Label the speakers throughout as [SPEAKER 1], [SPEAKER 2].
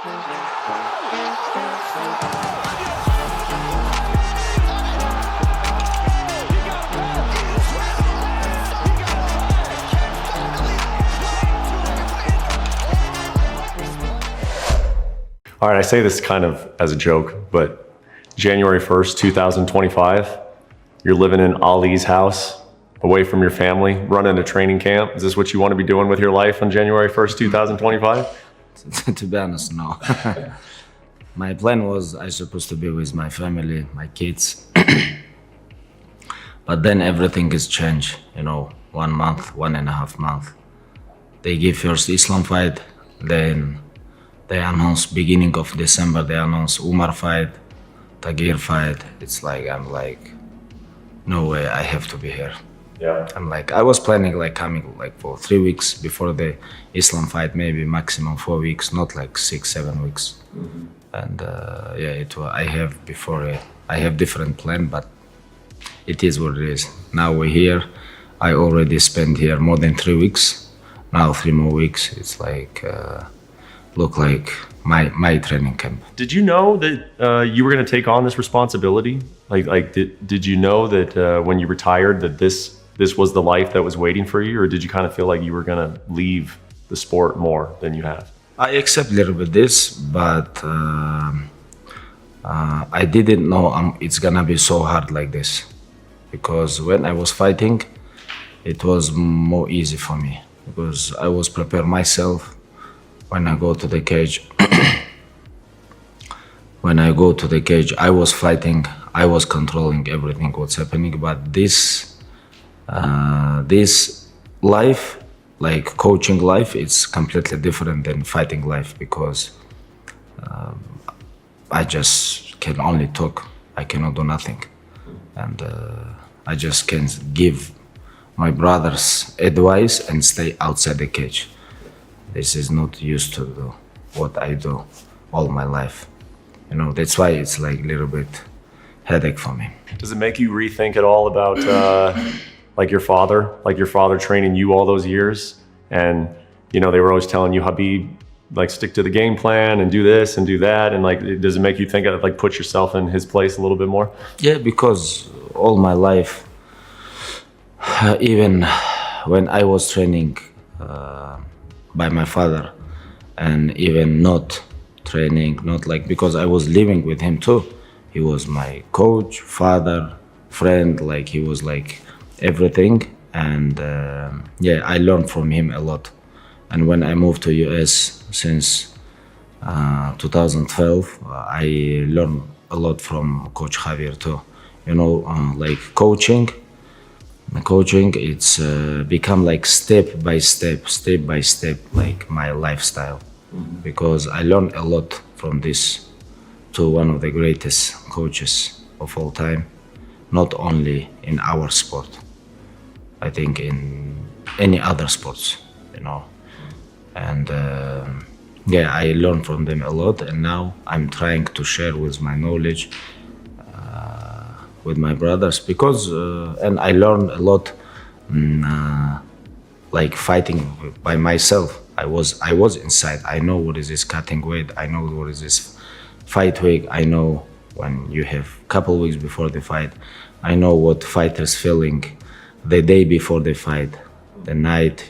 [SPEAKER 1] All right, I say this kind of as a joke, but January 1st, 2025, you're living in Ali's house, away from your family, running a training camp. Is this what you want to be doing with your life on January 1st, 2025?
[SPEAKER 2] To be honest, no. My plan was I supposed to be with my family, my kids. But then everything has changed, 1 month, 1.5 months. They give first Islam fight, then they announce beginning of December, they announce Umar fight, Tagir fight. It's like, I'm like, no way, I have to be here.
[SPEAKER 1] Yeah.
[SPEAKER 2] I'm like, I was planning like coming like for 3 weeks before the Islam fight, maybe maximum 4 weeks, not like 6-7 weeks. Mm-hmm. And I have different plan, but it is what it is. Now we're here. I already spent here more than 3 weeks. Now 3 more weeks. It's like, look like my training camp.
[SPEAKER 1] Did you know that you were going to take on this responsibility? Did you know that when you retired that this was the life that was waiting for you, or did you kind of feel like you were going to leave the sport more than you have?
[SPEAKER 2] I accept a little bit this, but I didn't know it's gonna be so hard like this, because when I was fighting, it was more easy for me because I was prepared myself. When I go to the cage, I was fighting, I was controlling everything what's happening. But this life, like coaching life, it's completely different than fighting life, because I just can only talk. I cannot do nothing, and I just can give my brothers advice and stay outside the cage. This is not used to do what I do all my life. That's why it's like a little bit headache for me.
[SPEAKER 1] Does it make you rethink at all about like your father training you all those years? And, they were always telling you, Khabib, like stick to the game plan and do this and do that. And like, does it make you think of like put yourself in his place a little bit more?
[SPEAKER 2] Yeah, because all my life, even when I was training by my father, and even not training, not like, because I was living with him too. He was my coach, father, friend, like he was like everything. And I learned from him a lot. And when I moved to US since 2012, I learned a lot from Coach Javier too. Like coaching, it's become like step by step, like my lifestyle. Mm-hmm. Because I learned a lot from this to one of the greatest coaches of all time, not only in our sport, I think in any other sports, And I learned from them a lot, and now I'm trying to share with my knowledge with my brothers, because and I learned a lot like fighting by myself. I was inside. I know what is this cutting weight. I know what is this fight week. I know when you have couple weeks before the fight. I know what fighters feeling the day before the fight, the night,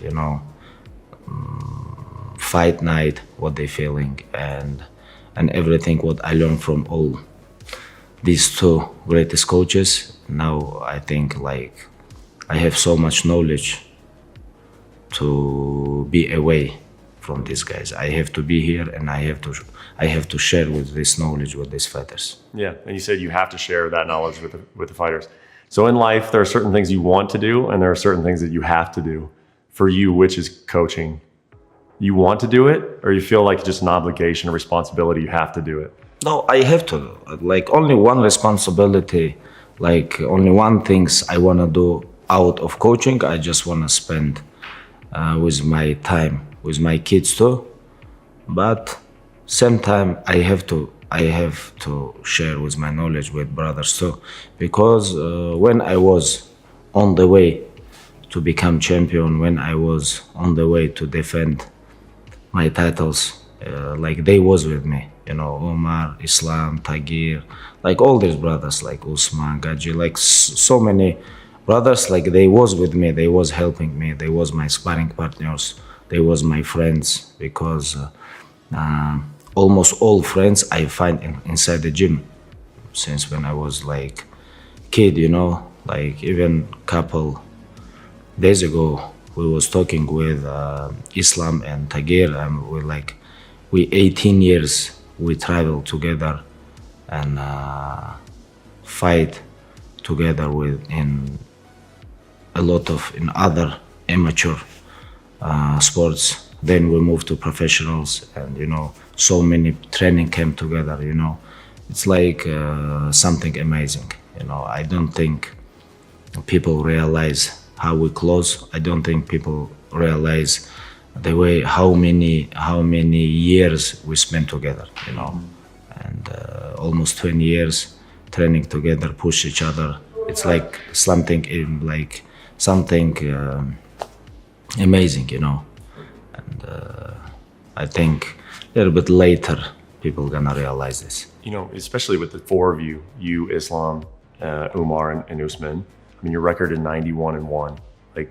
[SPEAKER 2] fight night, what they feeling, and everything what I learned from all these two greatest coaches. Now I think like I have so much knowledge to be away from these guys. I have to be here, and I have to share with this knowledge with these fighters.
[SPEAKER 1] Yeah, and you said you have to share that knowledge with the fighters. So in life, there are certain things you want to do, and there are certain things that you have to do. For you, which is coaching? You want to do it, or you feel like it's just an obligation or responsibility, you have to do it?
[SPEAKER 2] No, I have to. Like only one responsibility, like only one things I want to do out of coaching. I just want to spend with my time with my kids too, but same time I have to share with my knowledge with brothers too, because when I was on the way to become champion, when I was on the way to defend my titles, like they was with me, you know, Omar, Islam, Tagir, like all these brothers, like Usman, Gaji, like so many brothers, like they was with me, they was helping me, they was my sparring partners, they was my friends, because almost all friends I find inside the gym since when I was like kid, you know, like even couple days ago we was talking with Islam and Tagir, and we 18 years we travel together and fight together with in a lot of in other amateur sports. Then we moved to professionals, and you know, so many training came together, you know. It's like something amazing, you know. I don't think people realize how we close. I don't think people realize the way how many years we spent together, you know, and almost 20 years training together, push each other. It's like something amazing, you know. And I think a little bit later people gonna realize this.
[SPEAKER 1] You know, especially with the four of you, Islam, Umar, and Usman. I mean, your record in 91-1. Like,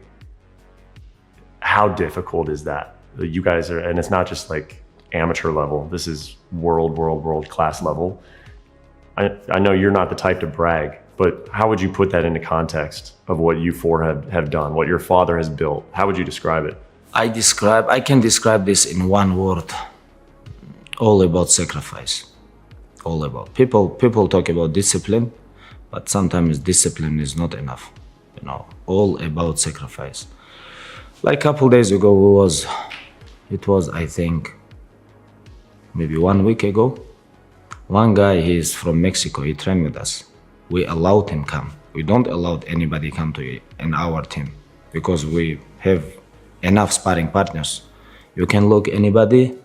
[SPEAKER 1] how difficult is that? You guys are, and it's not just like amateur level. This is world class level. I know you're not the type to brag, but how would you put that into context of what you four have done, what your father has built? How would you describe it?
[SPEAKER 2] I can describe this in one word. All about sacrifice. All about. People talk about discipline, but sometimes discipline is not enough. You know, all about sacrifice. Like a couple days ago, it was I think maybe 1 week ago. One guy, he's from Mexico, he trained with us. We allowed him come. We don't allow anybody come to in our team because we have enough sparring partners. You can look anybody,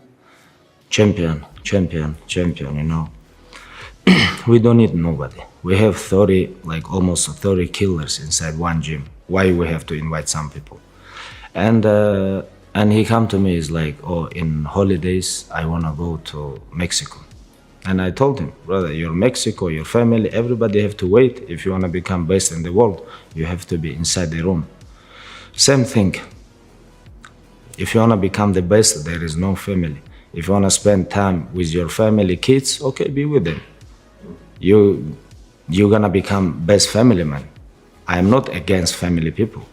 [SPEAKER 2] champion, you know. We don't need nobody. We have 30, like almost 30 killers inside one gym. Why we have to invite some people? And he come to me, he's like, oh, in holidays, I wanna go to Mexico. And I told him, brother, you're Mexico, your family, everybody have to wait. If you wanna become best in the world, you have to be inside the room. Same thing. If you wanna become the best, there is no family. If you wanna spend time with your family, kids, okay, be with them. You're gonna become best family man. I am not against family people.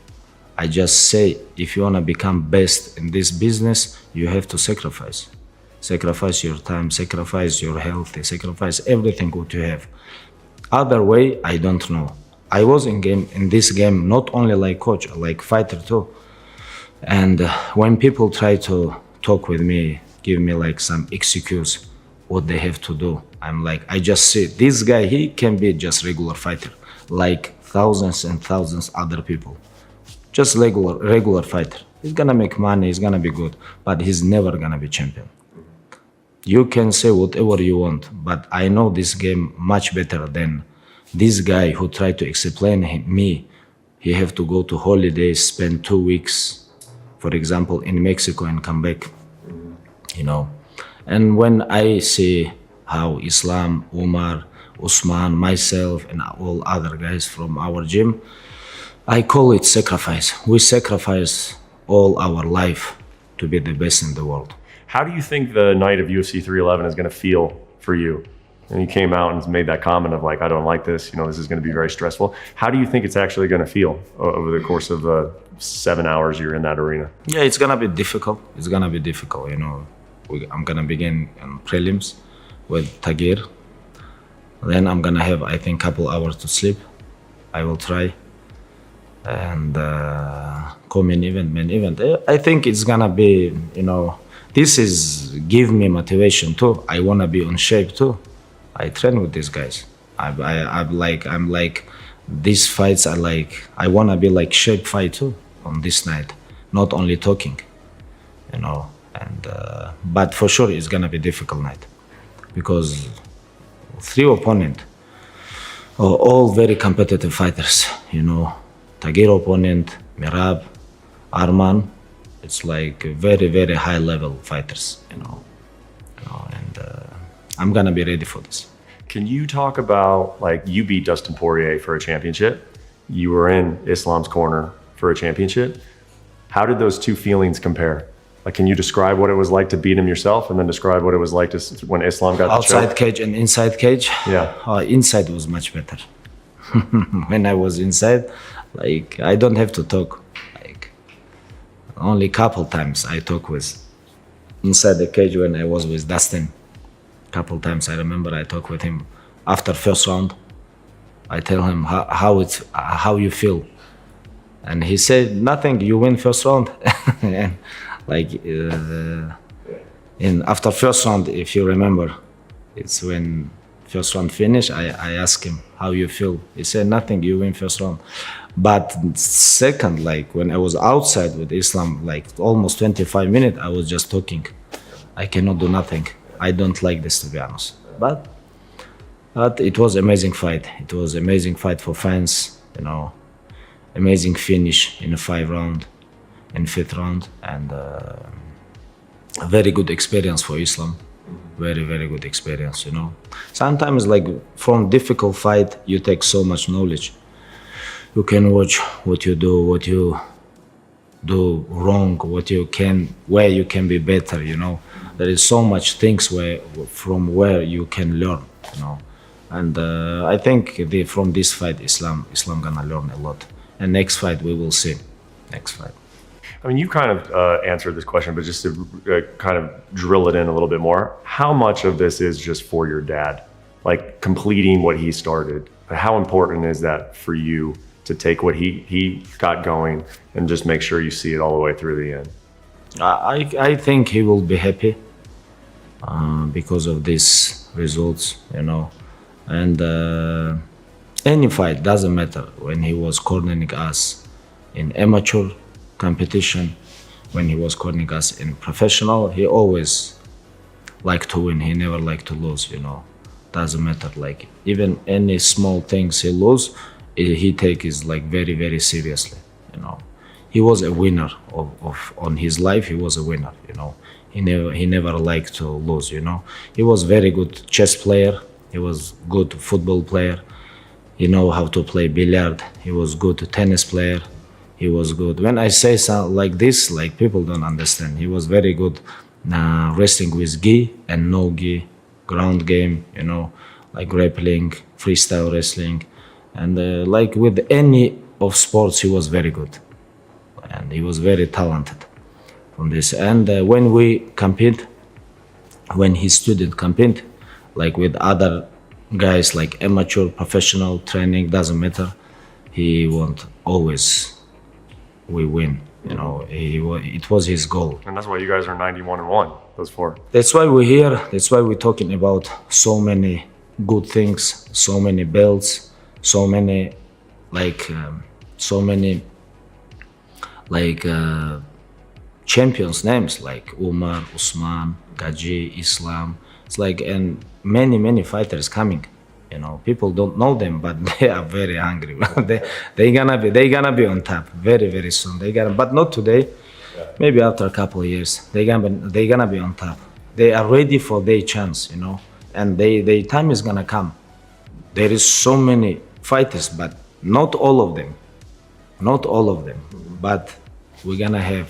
[SPEAKER 2] I just say, if you wanna become best in this business, you have to sacrifice. Sacrifice your time, sacrifice your health, sacrifice everything what you have. Other way, I don't know. I was in this game, not only like coach, like fighter too. And when people try to talk with me, give me like some excuse what they have to do, I'm like, I just see this guy, he can be just regular fighter, like thousands and thousands other people. Just regular fighter. He's gonna make money, he's gonna be good, but he's never gonna be champion. You can say whatever you want, but I know this game much better than this guy who tried to explain me. He have to go to holidays, spend 2 weeks, for example, in Mexico and come back, you know. And when I see how Islam, Umar, Usman, myself, and all other guys from our gym, I call it sacrifice. We sacrifice all our life to be the best in the world.
[SPEAKER 1] How do you think the night of UFC 311 is going to feel for you? And you came out and made that comment of like, I don't like this, you know, this is going to be very stressful. How do you think it's actually going to feel over the course of the 7 hours you're in that arena?
[SPEAKER 2] Yeah, it's going to be difficult. It's going to be difficult, you know. I'm going to begin in prelims with Tagir. Then I'm going to have, I think, couple hours to sleep. I will try. And main event. I think it's going to be, you know, this is give me motivation too. I want to be on shape too. I train with these guys. I'm like these fights are like, I want to be like shape fight too on this night, not only talking, you know. And but for sure it's gonna be difficult night because 3 opponents are all very competitive fighters, you know. Tagir opponent, Mirab, Arman, it's like very high level fighters, you know. and I'm gonna be ready for this.
[SPEAKER 1] Can you talk about, like, you beat Dustin Poirier for a championship. You were in Islam's corner for a championship. How did those two feelings compare? Like, can you describe what it was like to beat him yourself, and then describe what it was like to when Islam got the
[SPEAKER 2] Outside
[SPEAKER 1] choke?
[SPEAKER 2] cage and inside cage.
[SPEAKER 1] Yeah.
[SPEAKER 2] Inside was much better. When I was inside, like I don't have to talk. Like only couple times I talk with inside the cage when I was with Dustin. Couple times I remember I talk with him after first round. I tell him how you feel, and he said nothing. You win first round, and like in after first round, if you remember, it's when first round finished. I asked him how you feel. He said nothing. You win first round. But second, like when I was outside with Islam, like almost 25 minutes, I was just talking. I cannot do nothing. I don't like this, to be honest. But it was amazing fight. It was amazing fight for fans, you know. Amazing finish in the 5th round, in 5th round, and a very good experience for Islam. Very, very good experience, you know. Sometimes, like from difficult fight, you take so much knowledge. You can watch what you do wrong, where you can be better, you know. There is so much things from where you can learn, you know. And I think from this fight, Islam gonna learn a lot. And next fight, we will see. Next fight.
[SPEAKER 1] I mean, you kind of answered this question, but just to kind of drill it in a little bit more, how much of this is just for your dad, like completing what he started? How important is that for you to take what he got going and just make sure you see it all the way through the end?
[SPEAKER 2] I think he will be happy because of these results, you know. And any fight, doesn't matter, when he was cornering us in amateur competition, when he was cornering us in professional, he always liked to win. He never liked to lose, you know. Doesn't matter, like even any small things he lose, he take is like very, very seriously, you know. He was a winner on his life. He was a winner, you know. He never liked to lose, you know. He was very good chess player. He was good football player. He know how to play billiard. He was good tennis player. He was good. When I say something like this, like people don't understand. He was very good wrestling with gi and no gi, ground game, you know, like grappling, freestyle wrestling, and like with any of sports, he was very good, and he was very talented from this. And when we compete, when his student compete, like with other guys, like amateur, professional, training, doesn't matter, he want always we win, you know. It was his goal.
[SPEAKER 1] And that's why you guys are 91-1, those 4.
[SPEAKER 2] That's why we're here. That's why we're talking about so many good things, so many belts, so many champions names like Umar, Usman, Gaji, Islam. It's like, and many fighters coming. You know, people don't know them, but they are very hungry. they gonna be on top very, very soon. But not today. Maybe after a couple of years, they gonna be on top. They are ready for their chance, you know, and their time is gonna come. There is so many fighters, but not all of them. But we're gonna have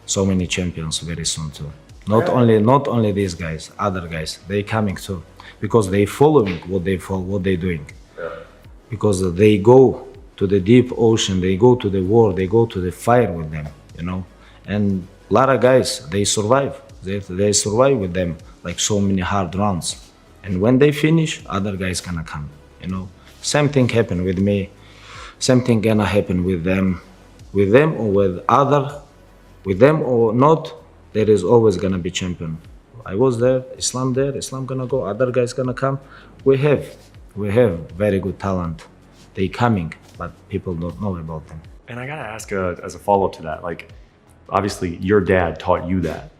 [SPEAKER 2] so many champions very soon too. Not only these guys, other guys, they coming too, because they following what they doing. Because they go to the deep ocean, they go to the war, they go to the fire with them, you know. And a lot of guys, they survive. They survive with them, like so many hard rounds. And when they finish, other guys gonna come, you know. Same thing happened with me. Same thing gonna happen with them or with them or not. There is always gonna be champion. I was there, Islam gonna go, other guys gonna come. We have very good talent. They coming, but people don't know about them.
[SPEAKER 1] And I gotta ask as a follow-up to that, like, obviously your dad taught you that.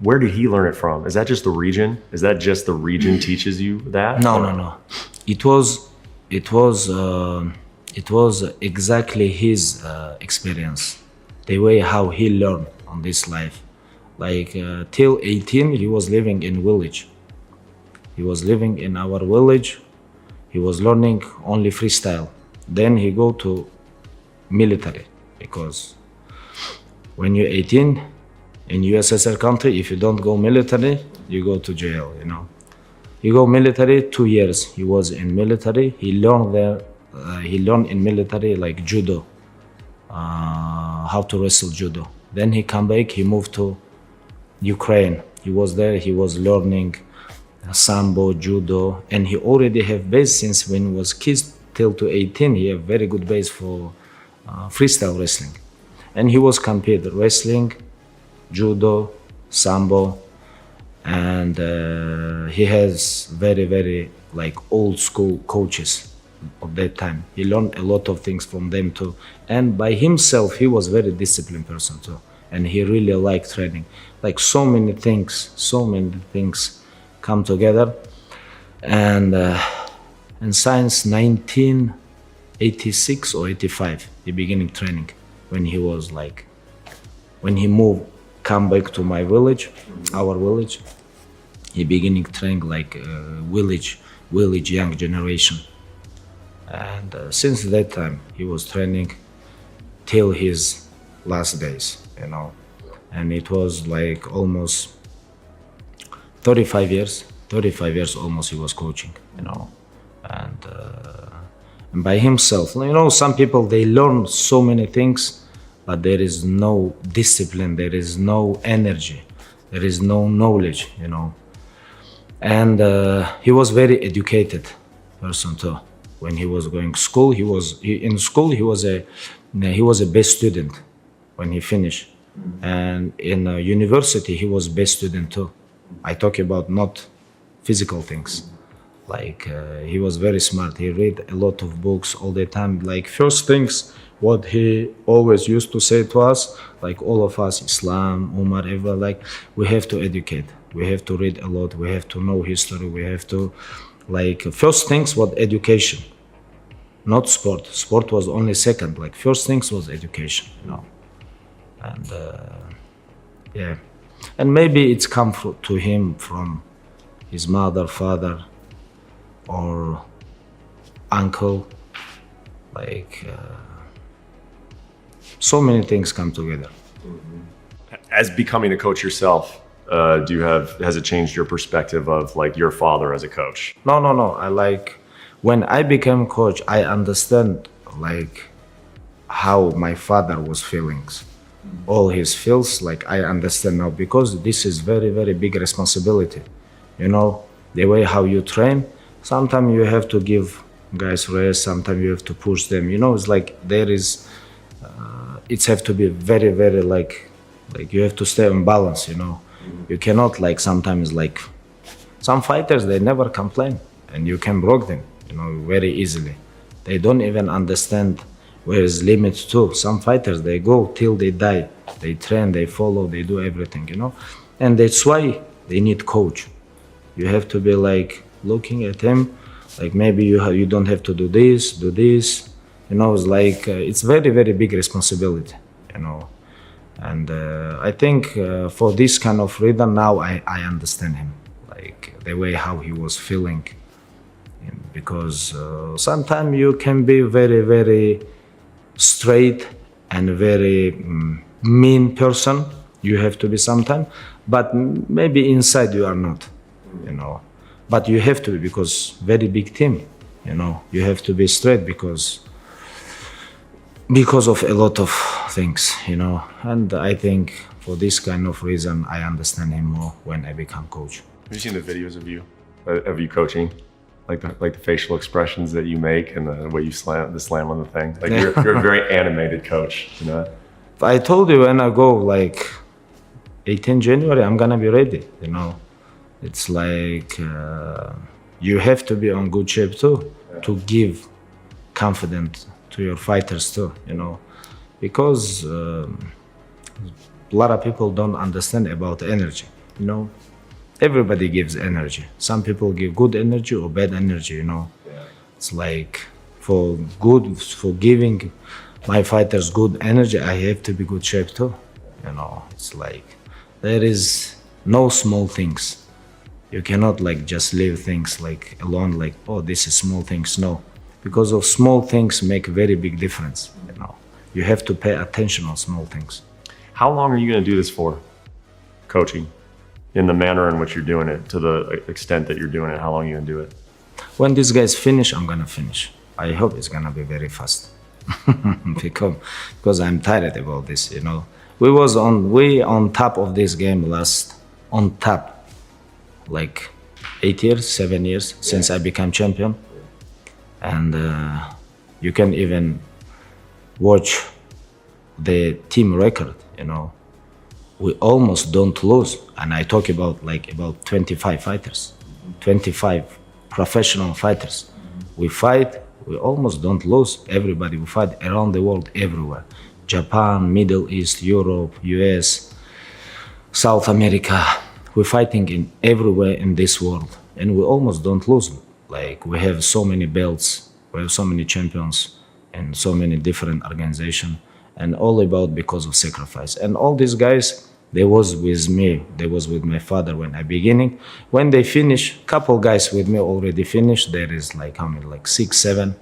[SPEAKER 1] Where did he learn it from? Is that just the region? Is that just the region teaches you that?
[SPEAKER 2] No. It was exactly his experience, the way how he learned on this life. Like till 18, he was living in village. He was living in our village. He was learning only freestyle. Then he go to military, because when you're 18 in USSR country, if you don't go military, you go to jail, you know. He go military 2 years. He was in military. He learned there. He learned in military like judo, how to wrestle judo. Then he come back. He moved to Ukraine. He was there. He was learning sambo, judo, and he already have base since when he was kids till to 18. He have very good base for freestyle wrestling, and he was competed wrestling, judo, sambo, and he has very like old school coaches of that time. He learned a lot of things from them too, and by himself he was very disciplined person too, and he really liked training. Like so many things come together, and since 1986 or 85 he beginning training. When he was like, when he moved, come back to my village, our village, he beginning training like village young generation. And since that time he was training till his last days, you know. And it was like almost 35 years almost he was coaching, you know. And by himself, you know, some people, they learn so many things, but there is no discipline, there is no energy, there is no knowledge, you know. And he was very educated person too. When he was going school, he was a best student when he finished. And in university he was best student too. I talk about not physical things. Like he was very smart. He read a lot of books all the time. Like first things what he always used to say to us, like all of us, Islam, Umar, everyone, like we have to educate. We have to read a lot. We have to know history. We have to, like, first things was education, not sport. Sport was only second. Like first things was education, you know. And yeah, and maybe it's come to him from his mother, father, or uncle. Like so many things come together.
[SPEAKER 1] As becoming a coach yourself, has it changed your perspective of like your father as a coach?
[SPEAKER 2] No. I like, when I became coach, I understand like how my father was feelings. All his feels, like I understand now, because this is very big responsibility. You know, the way how you train, sometimes you have to give guys rest, sometimes you have to push them. You know, it's like there is, it's have to be very like you have to stay on balance, you know. You cannot, like, sometimes, like some fighters, they never complain and you can block them, you know, very easily. They don't even understand where is limits too. Some fighters, they go till they die. They train, they follow, they do everything, you know. And that's why they need coach. You have to be like looking at him, like maybe you don't have to do this. You know, it's like it's very big responsibility, you know. And I think for this kind of reason now I understand him, like the way how he was feeling, because sometimes you can be very straight and very mean person. You have to be sometimes, but maybe inside you are not, you know. But you have to be, because very big team, you know. You have to be straight because of a lot of things, you know. And I think for this kind of reason I understand him more when I become coach.
[SPEAKER 1] Have you seen the videos of you coaching? Like the facial expressions that you make and the way you slam on the thing. Like you're a very animated coach, you know.
[SPEAKER 2] I told you when I go like 18 January, I'm gonna be ready, you know. It's like you have to be on good shape too, to give confidence to your fighters too, you know, because a lot of people don't understand about energy, you know. Everybody gives energy. Some people give good energy or bad energy, you know. Yeah. It's like for giving my fighters good energy, I have to be good shape too, you know. It's like, there is no small things. You cannot like just leave things like alone, like, oh, this is small things. No, because of small things make very big difference. You know, you have to pay attention on small things.
[SPEAKER 1] How long are you going to do this for? Coaching in the manner in which you're doing it, to the extent that you're doing it, how long are you going to do it?
[SPEAKER 2] When these guys finish, I'm gonna finish. I hope it's gonna be very fast. because I'm tired about this, you know. We on top of this game on top, like 8 years, 7 years since I became champion. And you can even watch the team record, you know. We almost don't lose. And I talk about 25 fighters, 25 professional fighters. We fight, we almost don't lose. Everybody, we fight around the world, everywhere. Japan, Middle East, Europe, US, South America. We're fighting in everywhere in this world, and we almost don't lose. Like, we have so many belts, we have so many champions, and so many different organizations, and all about because of sacrifice. And all these guys, they was with me, they was with my father when I beginning. When they finish, couple guys with me already finished. There is like how many, like 6, 7,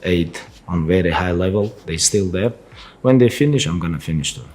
[SPEAKER 2] 8 on very high level. They still there. When they finish, I'm gonna finish too.